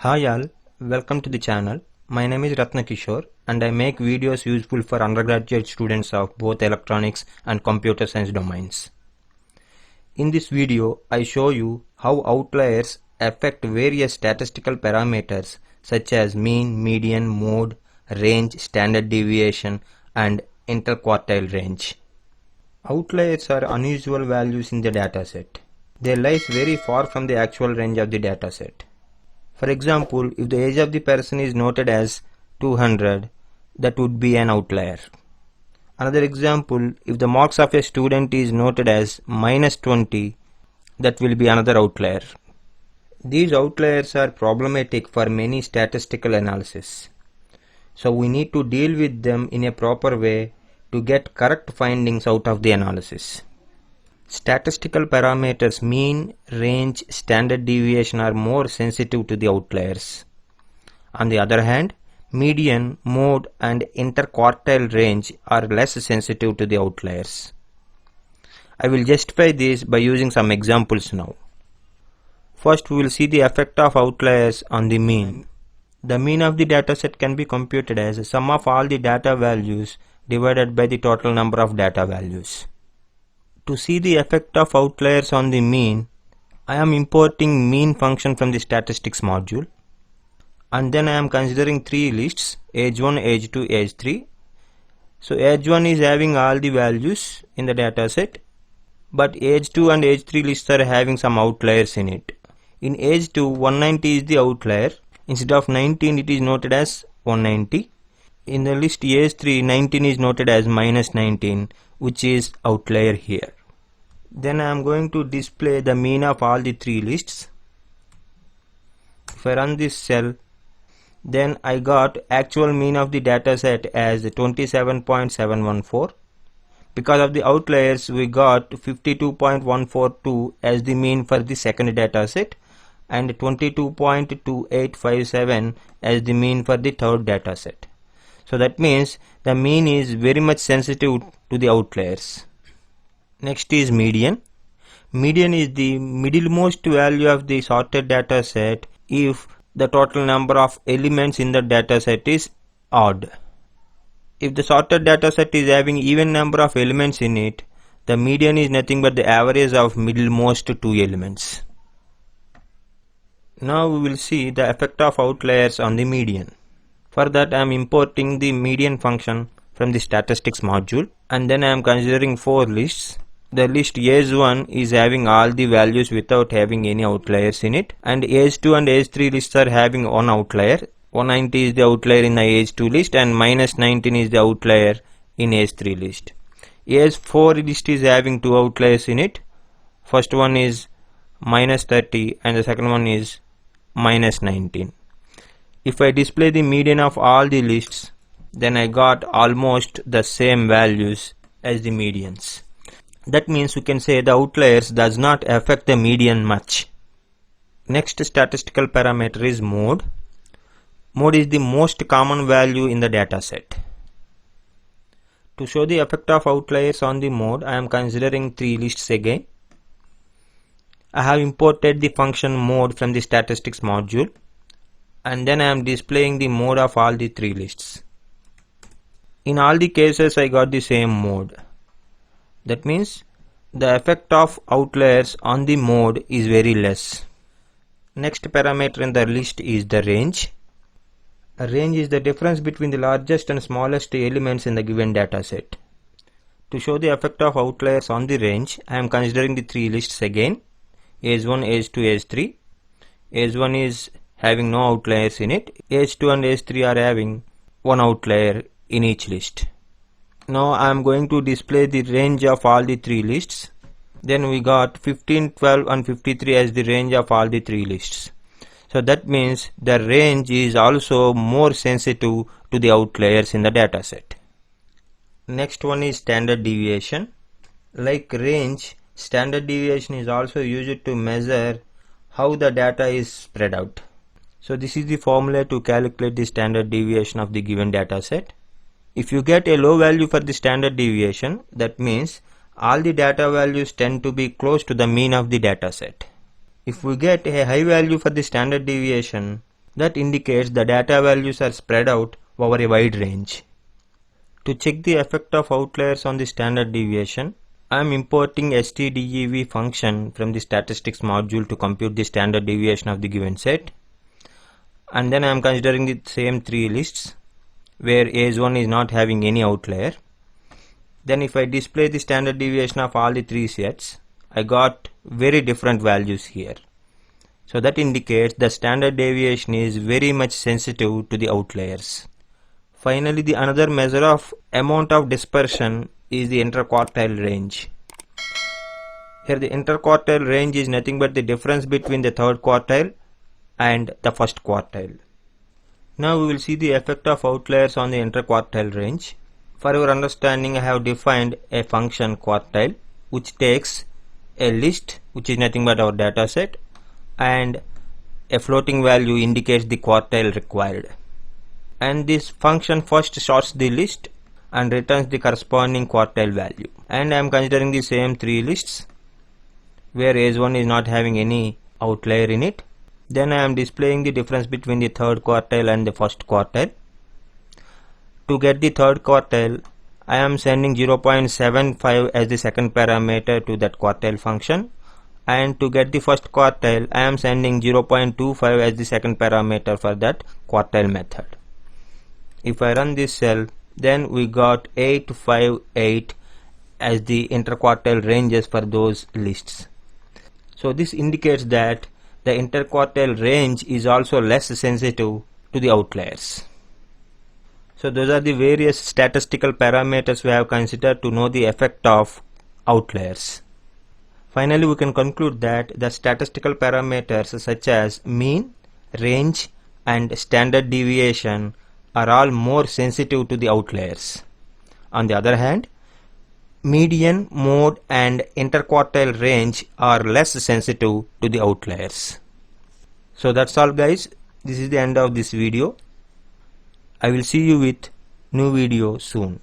Hi all, welcome to the channel. My name is Ratna Kishore and I make videos useful for undergraduate students of both electronics and computer science domains. In this video, I show you how outliers affect various statistical parameters such as mean, median, mode, range, standard deviation, and interquartile range. Outliers are unusual values in the dataset. They lie very far from the actual range of the dataset. For example, if the age of the person is noted as 200, that would be an outlier. Another example, if the marks of a student is noted as -20, that will be another outlier. These outliers are problematic for many statistical analysis. So we need to deal with them in a proper way to get correct findings out of the analysis. Statistical parameters mean, range, standard deviation are more sensitive to the outliers. On the other hand, median, mode and interquartile range are less sensitive to the outliers. I will justify this by using some examples now. First, we will see the effect of outliers on the mean. The mean of the dataset can be computed as a sum of all the data values divided by the total number of data values. To see the effect of outliers on the mean, I am importing mean function from the statistics module. And then I am considering three lists, age 1, age 2, age 3. So age 1 is having all the values in the dataset, but age 2 and age 3 lists are having some outliers in it. In age 2, 190 is the outlier. Instead of 19, it is noted as 190. In the list age 3, 19 is noted as -19, which is outlier here. Then I am going to display the mean of all the three lists. If I run this cell, then I got actual mean of the dataset as 27.714. Because of the outliers, we got 52.142 as the mean for the second dataset and 22.2857 as the mean for the third dataset. So that means the mean is very much sensitive to the outliers. Next is median. Median is the middlemost value of the sorted dataset if the total number of elements in the dataset is odd. If the sorted dataset is having even number of elements in it, the median is nothing but the average of middlemost two elements. Now we will see the effect of outliers on the median. For that I am importing the median function from the statistics module, and then I am considering four lists. The list age 1 is having all the values without having any outliers in it, and age 2 and age 3 lists are having one outlier. 190 is the outlier in the age 2 list and -19 is the outlier in age 3 list. Age 4 list is having two outliers in it. First one is -30 and the second one is -19. If I display the median of all the lists, then I got almost the same values as the medians. That means we can say the outliers does not affect the median much. Next statistical parameter is mode. Mode is the most common value in the dataset. To show the effect of outliers on the mode, I am considering three lists again. I have imported the function mode from the statistics module, and then I am displaying the mode of all the three lists. In all the cases I got the same mode. That means the effect of outliers on the mode is very less. Next parameter in the list is the range. A range is the difference between the largest and smallest elements in the given dataset. To show the effect of outliers on the range, I am considering the three lists again. Age 1, age 2, age 3. Age 1 is having no outliers in it. Age 2 and age 3 are having one outlier in each list. Now I am going to display the range of all the three lists. Then we got 15, 12 and 53 as the range of all the three lists. So that means the range is also more sensitive to the outliers in the dataset. Next one is standard deviation. Like range, standard deviation is also used to measure how the data is spread out. So this is the formula to calculate the standard deviation of the given dataset. If you get a low value for the standard deviation, that means all the data values tend to be close to the mean of the dataset. If we get a high value for the standard deviation, That indicates the data values are spread out over a wide range. To check the effect of outliers on the standard deviation, I am importing stdev function from the statistics module to compute the standard deviation of the given set. And then I am considering the same three lists where AS1 is not having any outlier. Then if I display the standard deviation of all the three sets, I got very different values here. So that indicates the standard deviation is very much sensitive to the outliers. Finally, the another measure of amount of dispersion is the interquartile range. Here the interquartile range is nothing but the difference between the third quartile and the first quartile. Now we will see the effect of outliers on the interquartile range. For your understanding, I have defined a function quartile which takes a list, which is nothing but our data set, and a floating value indicates the quartile required. And this function first sorts the list and returns the corresponding quartile value. And I am considering the same three lists where AS1 is not having any outlier in it. Then I am displaying the difference between the third quartile and the first quartile. To get the third quartile, I am sending 0.75 as the second parameter to that quartile function, and to get the first quartile, I am sending 0.25 as the second parameter for that quartile method. If I run this cell, then we got 858 as the interquartile ranges for those lists. So this indicates that the interquartile range is also less sensitive to the outliers. So those are the various statistical parameters we have considered to know the effect of outliers. Finally, we can conclude that the statistical parameters such as mean, range, and standard deviation are all more sensitive to the outliers. On the other hand, median, mode, and interquartile range are less sensitive to the outliers. So that's all, guys. This is the end of this video. I will see you with new video soon.